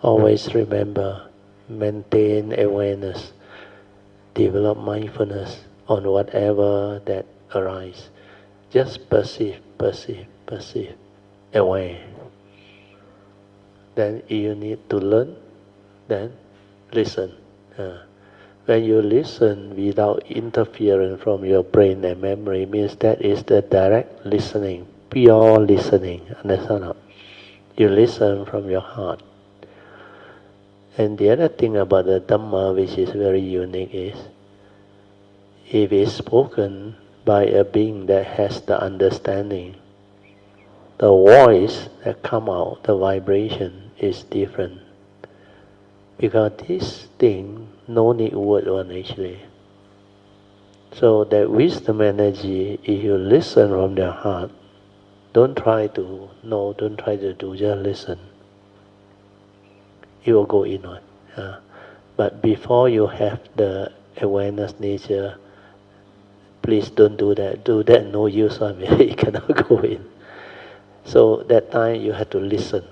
Always remember, maintain awareness, develop mindfulness on whatever that arises. Just perceive, perceive, perceive, aware. Then you need to learn, then listen. When you listen without interference from your brain and memory, means that is the direct listening, pure listening. Understand? You listen from your heart. And the other thing about the Dhamma, which is very unique, is if it's spoken by a being that has the understanding, the voice that come out, the vibration is different. Because this thing, no need word one actually. So that wisdom energy, if you listen from the heart, don't try to know, don't try to do, just listen. It will go inward. But before you have the awareness nature, please don't do that. Do that, no use on me. It cannot go in. So that time you have to listen.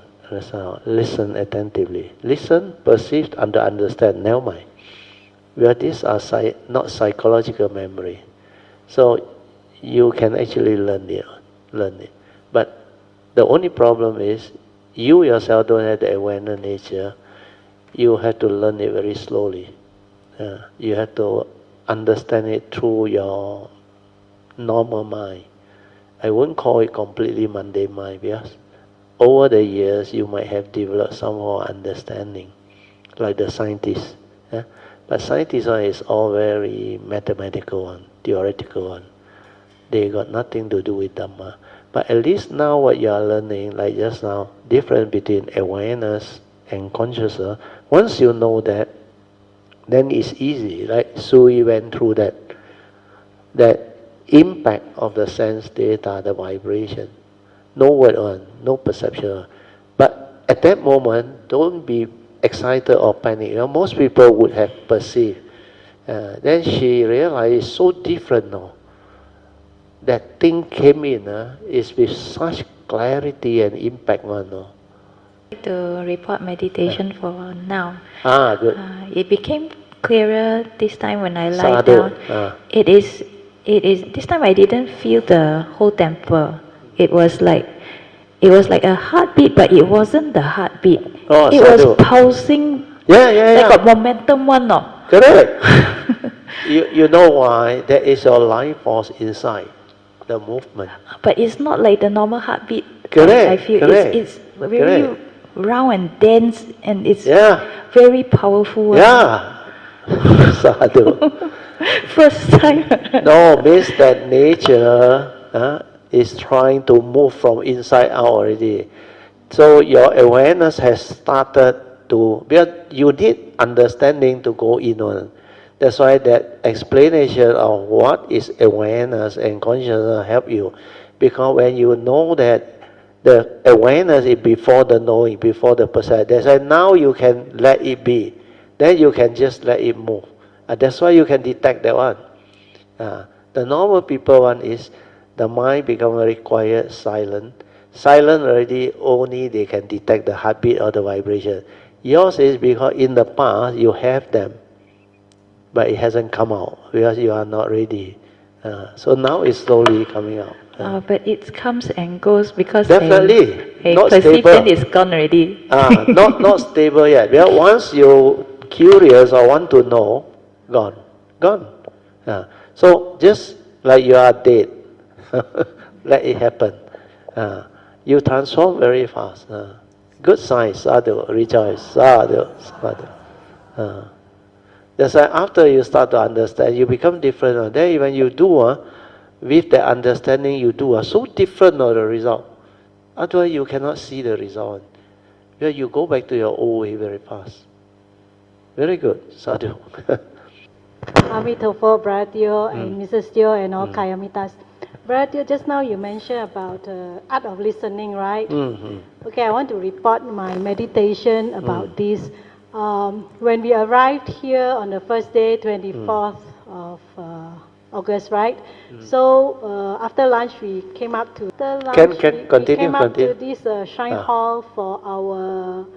Listen attentively. Listen, perceive, understand. Now mind. Well, these are not psychological memory. So you can actually learn it. But the only problem is you yourself don't have the awareness nature. You have to learn it very slowly. You have to understand it through your normal mind. I won't call it completely mundane mind, because over the years you might have developed some more understanding, like the scientists. But scientists is all very mathematical one, theoretical one. They got nothing to do with Dhamma. But at least now what you are learning, like just now, difference between awareness and consciousness. Once you know that, then it's easy. Like Sui went through that impact of the sense data, the vibration. No word on, no perception. But at that moment, don't be excited or panic. Most people would have perceived. Then she realized it's so different now. That thing came in is with such clarity and impact one. To report meditation for now. Good. It became clearer this time when I lie down. It is. This time I didn't feel the whole temple. It was like a heartbeat, but it wasn't the heartbeat. It was pulsing. Like a momentum one. No. Correct. you know why? There is a life force inside the movement. But it's not like the normal heartbeat. Correct. I feel correct. It's very round and dense, and it's very powerful. Sadhu. First time. No, means that nature is trying to move from inside out already. So your awareness has started to, because you need understanding to go inward. That's why that explanation of what is awareness and consciousness help you. Because when you know that the awareness is before the knowing, before the perception, that's why now you can let it be. Then you can just let it move. That's why you can detect that one. The normal people one is the mind become very quiet, silent. Silent already, only they can detect the heartbeat or the vibration. Yours is because in the past you have them, but it hasn't come out because you are not ready. So now it's slowly coming out. But it comes and goes because definitely not perceive, then it's gone already. Not stable yet. Because once you curious or want to know, gone. So just like you are dead, let it happen. You transform very fast. Good sign, sadhu, rejoice, sadhu. That's why after you start to understand, you become different. Then when you do, with the understanding you do, so different of the result. Otherwise you cannot see the result. Because you go back to your old way very fast. Very good, sadhu. Amitofo, Brother Teo, and Mrs. Teo, and all Kayamitas. Brother Teo, just now you mentioned about art of listening, right? Okay, I want to report my meditation about this. When we arrived here on the first day, 24th of August, right? So after lunch, we came up to continue. to this shrine hall for our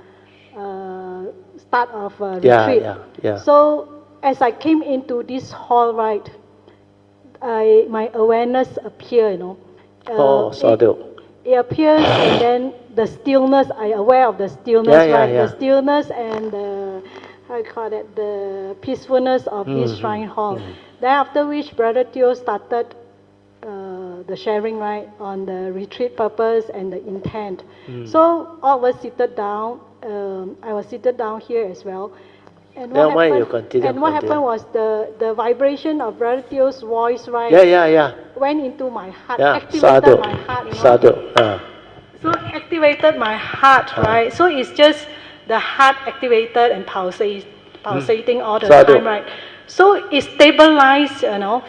start of Yeah, retreat. yeah. So as I came into this hall, right, my awareness appeared, Sadhu. It appears, and then the stillness, I aware of the stillness, Yeah, yeah, right? yeah. The stillness and the, how you call that, the peacefulness of this shrine hall. Then after which Brother Teo started the sharing, right, on the retreat purpose and the intent. So all of us seated down. I was seated down here as well. And Then why you continue? And what happened was the vibration of Brother Teo's voice, right, Yeah. went into my heart, Yeah, activated sadhu. my heart. Sadhu. So activated my heart, right? So it's just the heart activated and pulsating all the Sadhu. time, right? So it stabilized,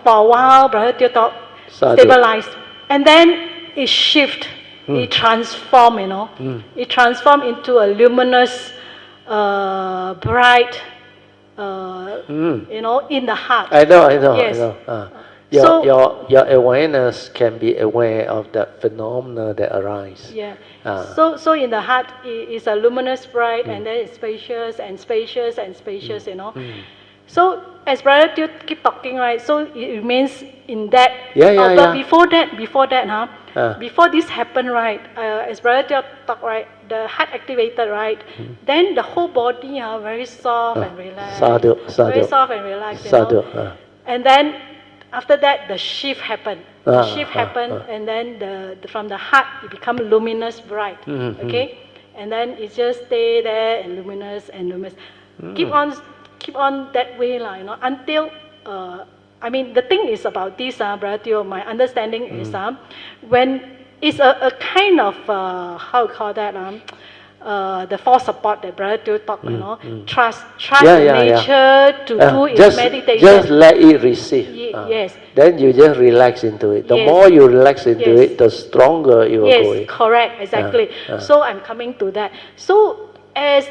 for a while, Brother Teo thought, Sadhu. stabilized. And then it shift, it transformed, It transformed into a luminous, bright, in the heart. I know. Yes. Your awareness can be aware of the phenomena that arise. Yeah. Ah. So in the heart, it's a luminous bright, and then it's spacious and spacious and spacious, So as Brother Teo keep talking, right? So it remains in that. Yeah. But before that, before this happened, right? As Brother Teo talk, right? The heart activated, right? Then the whole body, very soft and relaxed. Sadhu. Very soft and relaxed. Sadhu. And then after that, the shift happened. And then from the heart, it become luminous, bright. Okay, and then it just stay there and luminous and luminous. Keep on that way, until. I mean, the thing is about this, Brother Teo, my understanding is when it's a kind of how you call that the force support that Brother Teo talked, trust nature to do its meditation. Just let it receive. Yes. Then you just relax into it. The more you relax into it, the stronger you will go in. Yes, correct, exactly. So I'm coming to that. So as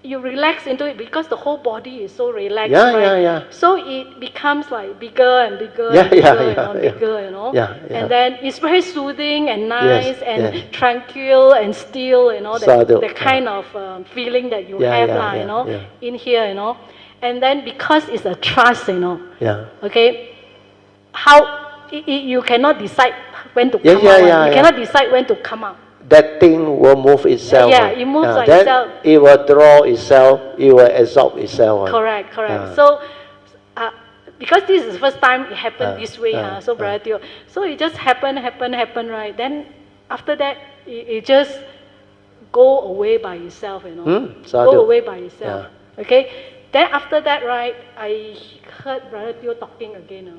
you relax into it, because the whole body is so relaxed, right? So it becomes like bigger and bigger bigger, And then it's very soothing and nice and tranquil and still, the kind of feeling that you have, in here, And then because it's a trust, okay, how you cannot decide when to come out. You cannot decide when to come out. That thing will move itself. Yeah, it moves like then itself. It will draw itself, it will absorb itself. Correct. So, because this is the first time it happened this way, so Brother Teo. So it just happened, right? Then after that, it just go away by itself, Go away by itself. Okay? Then after that, right, I heard Brother Teo talking again,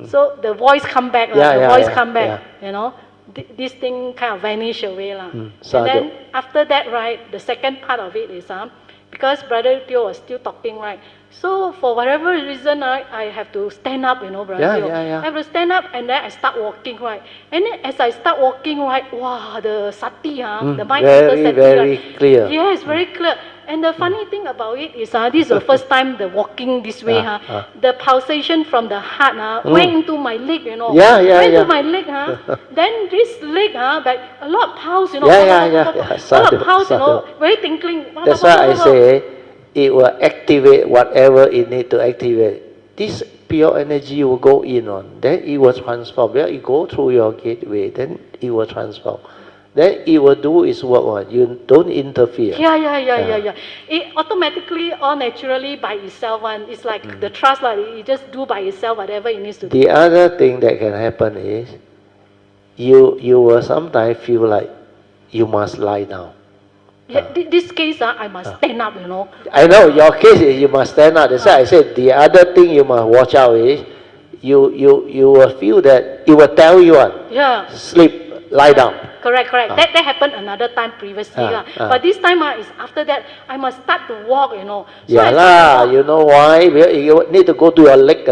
So the voice come back, come back, This thing kind of vanish away. And then after that, right, the second part of it is because Brother Teo was still talking, right? So for whatever reason, I have to stand up, Brother Teo. I have to stand up, and then I start walking, right? And then as I start walking, right, wow, the sati, the mind very clear. Yes, very clear. And the funny thing about it is, this is the first time the walking this way, the pulsation from the heart went into my leg, went into my leg, Then this leg, like a lot of pulse, a lot of pulse, very tinkling. That's why I say it will activate whatever it need to activate. This pure energy will go in then it will transform. Well, it go through your gateway, then it will transform. Then it will do its work. You don't interfere. Yeah. It automatically or naturally by itself. It's like the trust, it just do by itself whatever it needs to do. The other thing that can happen is you will sometimes feel like you must lie down. This case, I must stand up, I know your case is you must stand up. That's why I said the other thing you must watch out is you will feel that it will tell you sleep, lie down. Correct. That happened another time previously. But this time is after that, I must start to walk, So you know why? You need to go to your leg.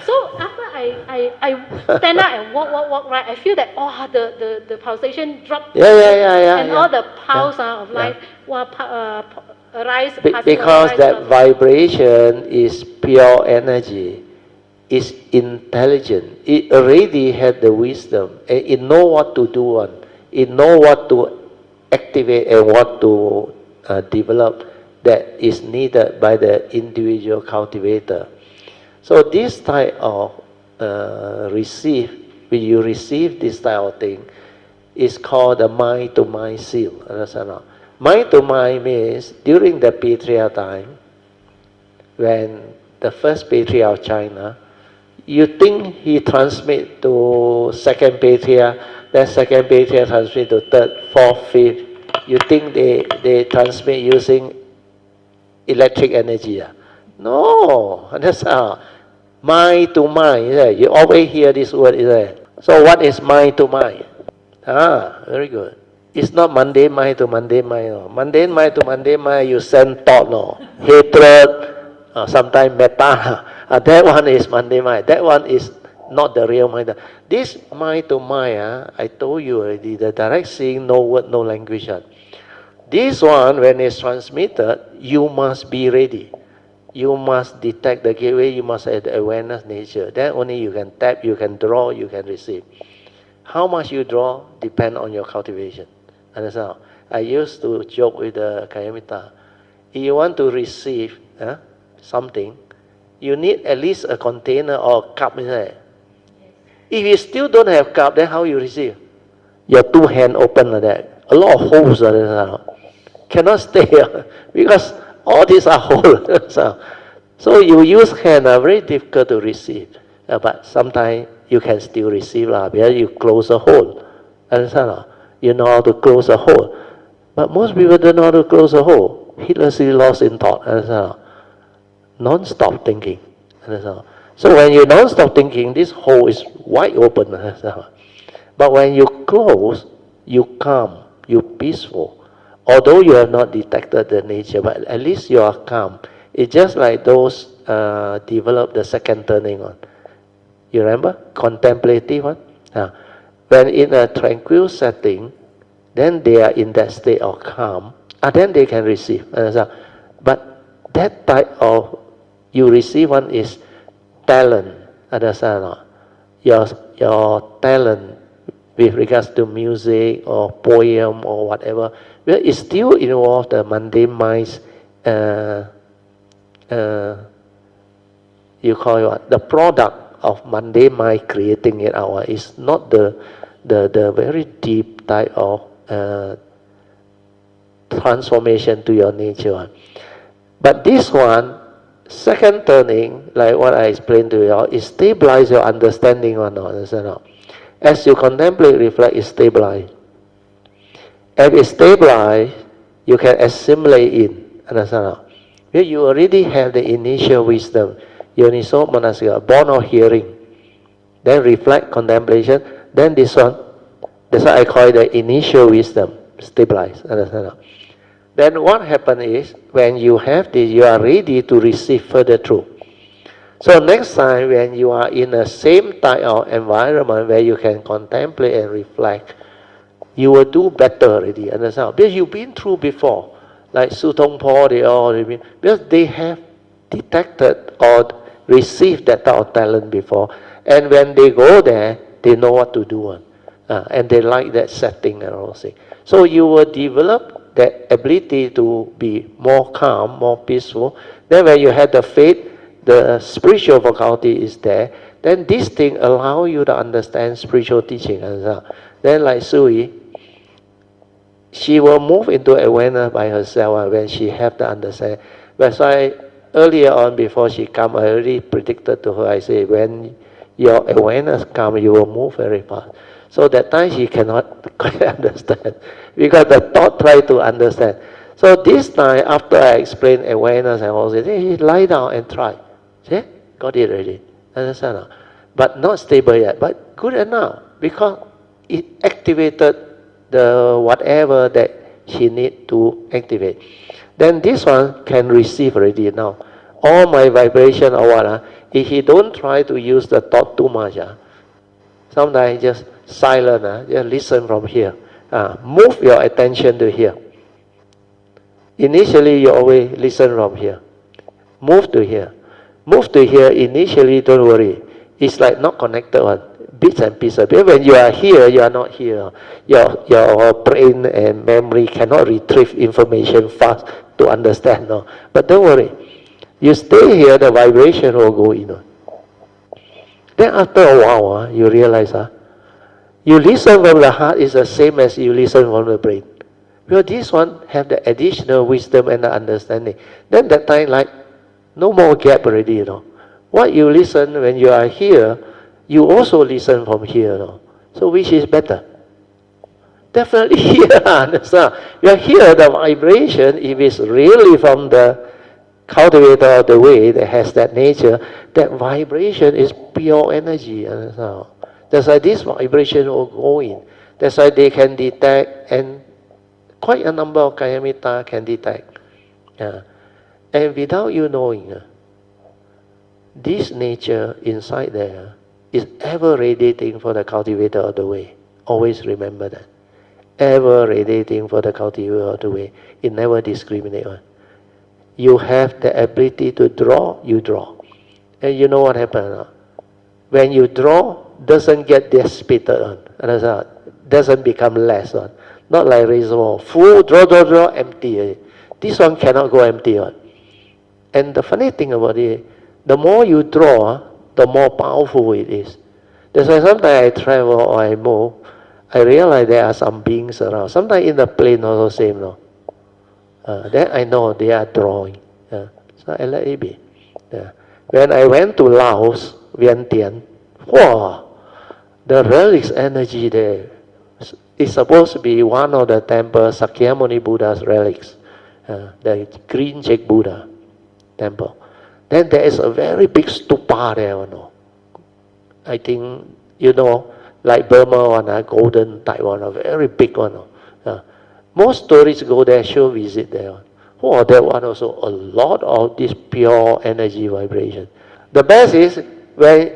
So after I stand up and walk, right, I feel that the pulsation dropped. And all the pulse of life arise. Because that vibration is pure energy. Is intelligent. It already had the wisdom. And it know what to do It know what to activate and what to developed that is needed by the individual cultivator. So this type of when you receive this type of thing, is called the mind-to-mind seal. Understand? Mind-to-mind means during the patriarch time, when the first patriarch of China, you think he transmit to second patriarch, then second patriarch transmit to third, fourth, fifth. You think they transmit using electric energy? No, that's how. Mind to mind, is it? You always hear this word, is it? So what is mind to mind? Very good. It's not mundane mind to mundane mind. No. Mundane mind to mundane mind, you send thought, no. Hatred, sometimes metta. That one is mundane mind. That one is not the real mind. This mind to mind, I told you already, the direct seeing, no word, no language. This one, when it's transmitted, you must be ready. You must detect the gateway, you must have the awareness nature. Then only you can tap, you can draw, you can receive. How much you draw depends on your cultivation. Understand? I used to joke with the Kayamita. If you want to receive something, you need at least a container or a cup inside. If you still don't have cup, then how you receive? Your two hands open like that. A lot of holes are there. Cannot stay because all these are holes. So you use hand, very difficult to receive. But sometimes you can still receive because you close a hole. Understand? You know how to close a hole. But most people don't know how to close a hole. Heedlessly lost in thought. Understand? Non-stop thinking. Understand? So when you non-stop thinking, this hole is wide open. Understand? But when you close, you calm, you peaceful. Although you have not detected the nature, but at least you are calm. It's just like those develop the second turning on. You remember? Contemplative one? When in a tranquil setting, then they are in that state of calm, and then they can receive. But that type of, you receive one is talent. Understand? Your talent with regards to music or poem or whatever, well, it still involves the mundane mind's, you call it what? The product of mundane mind creating it out. It's not the very deep type of transformation to your nature. But this one, second turning, like what I explained to you, is stabilize your understanding or not. Understand? As you contemplate, reflect, it stabilize. If it's stabilized, you can assimilate in. Understand? You already have the initial wisdom. Yoniso Manasika, born of hearing. Then reflect, contemplation. Then this one, that's why I call it the initial wisdom. Stabilize. Understand? Then what happens is, when you have this, you are ready to receive further truth. So next time when you are in the same type of environment where you can contemplate and reflect, you will do better already, understand? Because you've been through before, like Su Tong Po, they all, because they have detected or received that type of talent before, and when they go there, they know what to do, and they like that setting and all things. So you will develop that ability to be more calm, more peaceful. Then when you have the faith, the spiritual faculty is there, then this thing allow you to understand spiritual teaching. Then like Sui, she will move into awareness by herself when she have the understanding. That's why earlier on, before she come, I already predicted to her, I say, when your awareness come, you will move very fast. So that time she cannot quite understand, because the thought try to understand. So this time, after I explain awareness and all this, hey, lie down and try. See? Got it already. Understand? But not stable yet, but good enough, because it activated the whatever that she need to activate. Then this one can receive already now. All my vibration or what, if he don't try to use the thought too much, sometimes just silent, just listen from here. Move your attention to here. Initially, you always listen from here. Move to here. Move to here, initially, don't worry. It's like not connected one. bits and pieces. Because when you are here, you are not here. Your brain and memory cannot retrieve information fast to understand. No? But don't worry. You stay here, the vibration will go in. No? Then after a while, you realize you listen from the heart is the same as you listen from the brain. Because this one have the additional wisdom and the understanding. Then that time, like, no more gap already, you know. What you listen when you are here, you also listen from here, you know. So which is better? Definitely here, understand? You are here, the vibration, if it's really from the cultivator of the way that has that nature, that vibration is pure energy, understand? That's why this vibration will go in. That's why they can detect, and quite a number of Kayamita can detect. And without you knowing, this nature inside there is ever radiating for the cultivator of the way. Always remember that. Ever radiating for the cultivator of the way. It never discriminates. You have the ability to draw, you draw. And you know what happens? When you draw, doesn't get dissipated on. Doesn't become less on. Not like reservoir. Full, draw, empty. This one cannot go empty on. And the funny thing about it, the more you draw, the more powerful it is. That's why sometimes I travel or I move, I realize there are some beings around. Sometimes in the plane also same, no? Then I know they are drawing. So I let it be. When I went to Laos, Vientiane, wow, the relics energy there is supposed to be one of the temples, Sakyamuni Buddha's relics, the green Jade Buddha temple. Then there is a very big stupa there, you know. I think, you know, like Burma one, golden type one, a very big one. Most tourists go there, sure visit there. Oh, that one also, a lot of this pure energy vibration. The best is when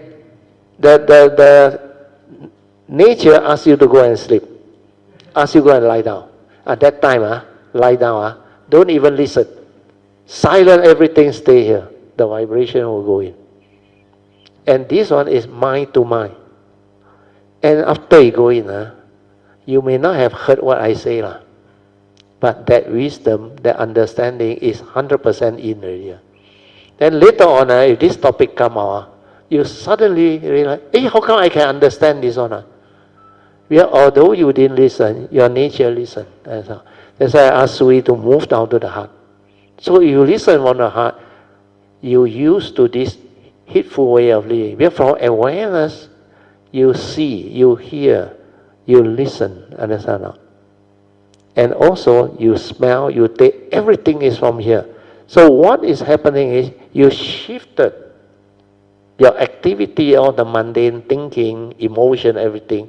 the nature asks you to go and sleep, asks you to go and lie down. At that time, lie down, don't even listen. Silent everything, stay here. The vibration will go in. And this one is mind to mind. And after you go in, you may not have heard what I say, but that wisdom, that understanding is 100% in already. Then later on, if this topic come out, you suddenly realize, hey, how come I can understand this one? Although you didn't listen, your nature listened. That's why I asked Sui to move down to the heart. So you listen from the heart, you used to this hateful way of living. Because from awareness, you see, you hear, you listen, understand? And also, you smell, you taste, everything is from here. So what is happening is, you shifted your activity, all the mundane thinking, emotion, everything,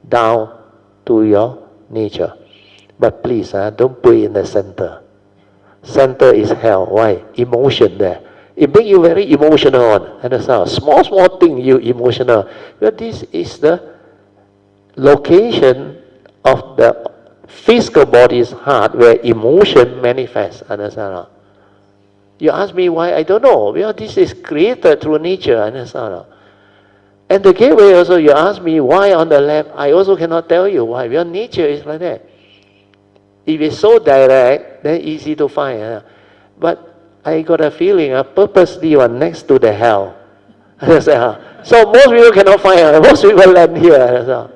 down to your nature. But please, don't put it in the center. Center is hell. Why? Emotion there. It makes you very emotional. Understand? Small thing, you emotional. But this is the location of the physical body's heart where emotion manifests. Understand? You ask me why, I don't know. Well, this is created through nature. Understand? And the gateway also, you ask me why on the left, I also cannot tell you why. Well, nature is like that. If it's so direct, then easy to find. But I got a feeling, purposely one next to the hell. So most people cannot find, most people land here.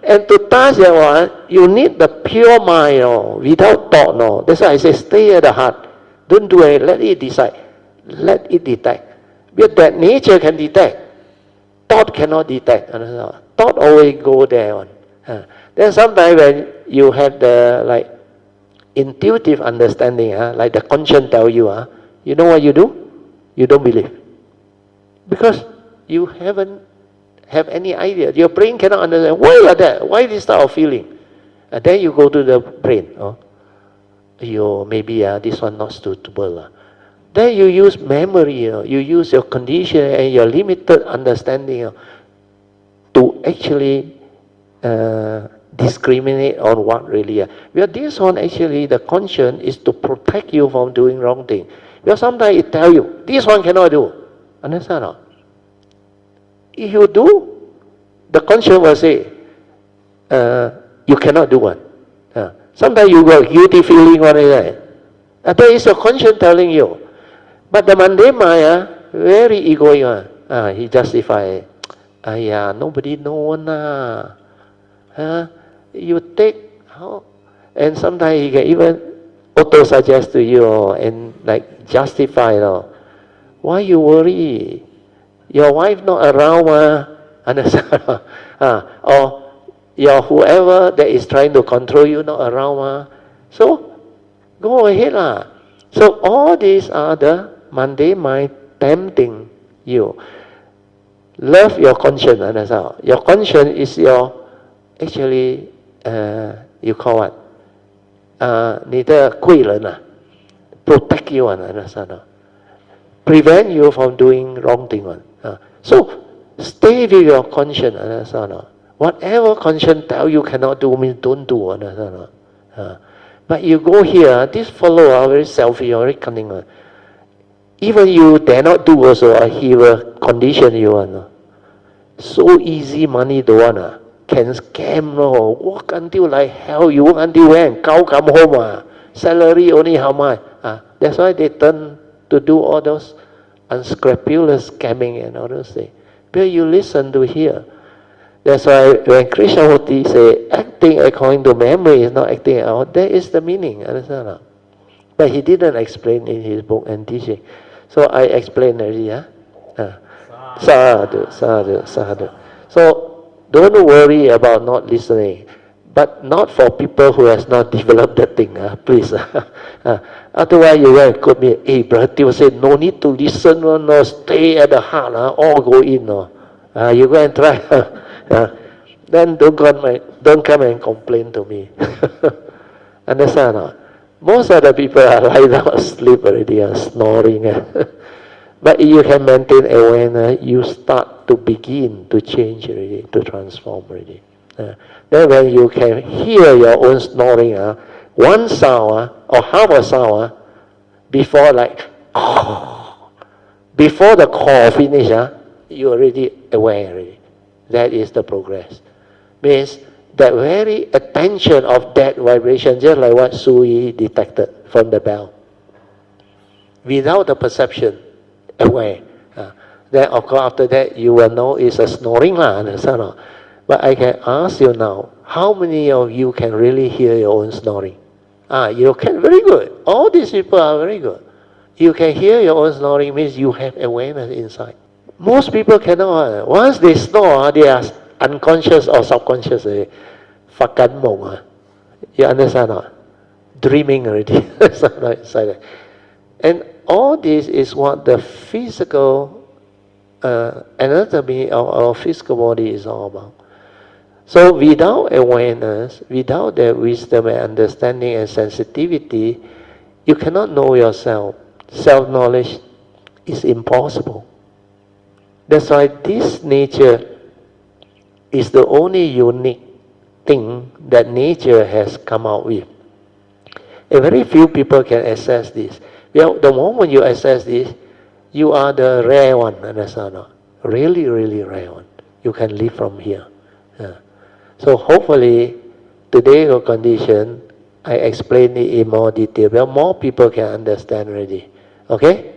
And to touch that one, you need the pure mind, without thought. No. That's why I say, stay at the heart. Don't do it, let it decide. Let it detect. Because that nature can detect. Thought cannot detect. Thought always go there. Then sometimes when you have the intuitive understanding, like the conscience tell you, you know what you do? You don't believe. Because you haven't have any idea. Your brain cannot understand. Why like that? Why this type of feeling? And then you go to the brain. Maybe this one not suitable. Then you use memory, you use your condition and your limited understanding to actually discriminate on what really. Well, this one actually, the conscience is to protect you from doing wrong thing. Well, sometimes it tell you, this one cannot do. Understand? If you do, the conscience will say, you cannot do one. Sometimes you got guilty feeling one day. That is your conscience telling you. But the mundane mind, very egoic. He justify. Nobody know one. You take how, and sometimes he can even auto suggest to you and like justify. Why you worry? Your wife not around, understand? Or your whoever that is trying to control you not around, so go ahead lah. So all these are the mundane mind tempting you. Love your conscience, understand? Your conscience is your actually you call what? 你的贵人啊 protect you, understand? Prevent you from doing wrong thing. So stay with your conscience, understand? Whatever conscience tell you cannot do means don't do, understand? But you go here, this fellow are very selfish, very cunning. Even you dare not do also, he will condition you. So easy money don't want. Can scam, work until like hell, you work until when? Cow come home, salary only how much? That's why they turn to do all those unscrupulous scamming and all those things. But you listen to hear. That's why when Krishnamurti say acting according to memory is not acting out, that is the meaning, understand? But he didn't explain in his book and teaching. So I explained already. Sadhu, sadhu, sadhu. So don't worry about not listening. But not for people who has not developed that thing, please. Otherwise you will quote me, hey, Brother say, no need to listen, no, stay at the heart, all go in. You go and try. Then don't come and complain to me. Understand? Most of the people are lying down asleep already, snoring. But you can maintain awareness, you start to begin to change already, to transform already. Then when you can hear your own snoring, one sound or half a sound before like before the call finish, you already aware already. That is the progress. Means that very attention of that vibration, just like what Sui detected from the bell. Without the perception, aware. Then of course after that you will know it's a snoring understand? But I can ask you now, how many of you can really hear your own snoring? You can, very good. All these people are very good. You can hear your own snoring means you have awareness inside. Most people cannot. Once they snore, they are unconscious or subconscious. Fakan mong. You understand? Dreaming already. And all this is what the physical anatomy of our physical body is all about. So without awareness, without that wisdom and understanding and sensitivity, you cannot know yourself. Self-knowledge is impossible. That's why this nature is the only unique thing that nature has come out with. And very few people can access this. Well, the moment you access this, you are the rare one, understand? Really, really rare one. You can live from here. So hopefully, today your condition, I explain it in more detail. Well, more people can understand already. Okay?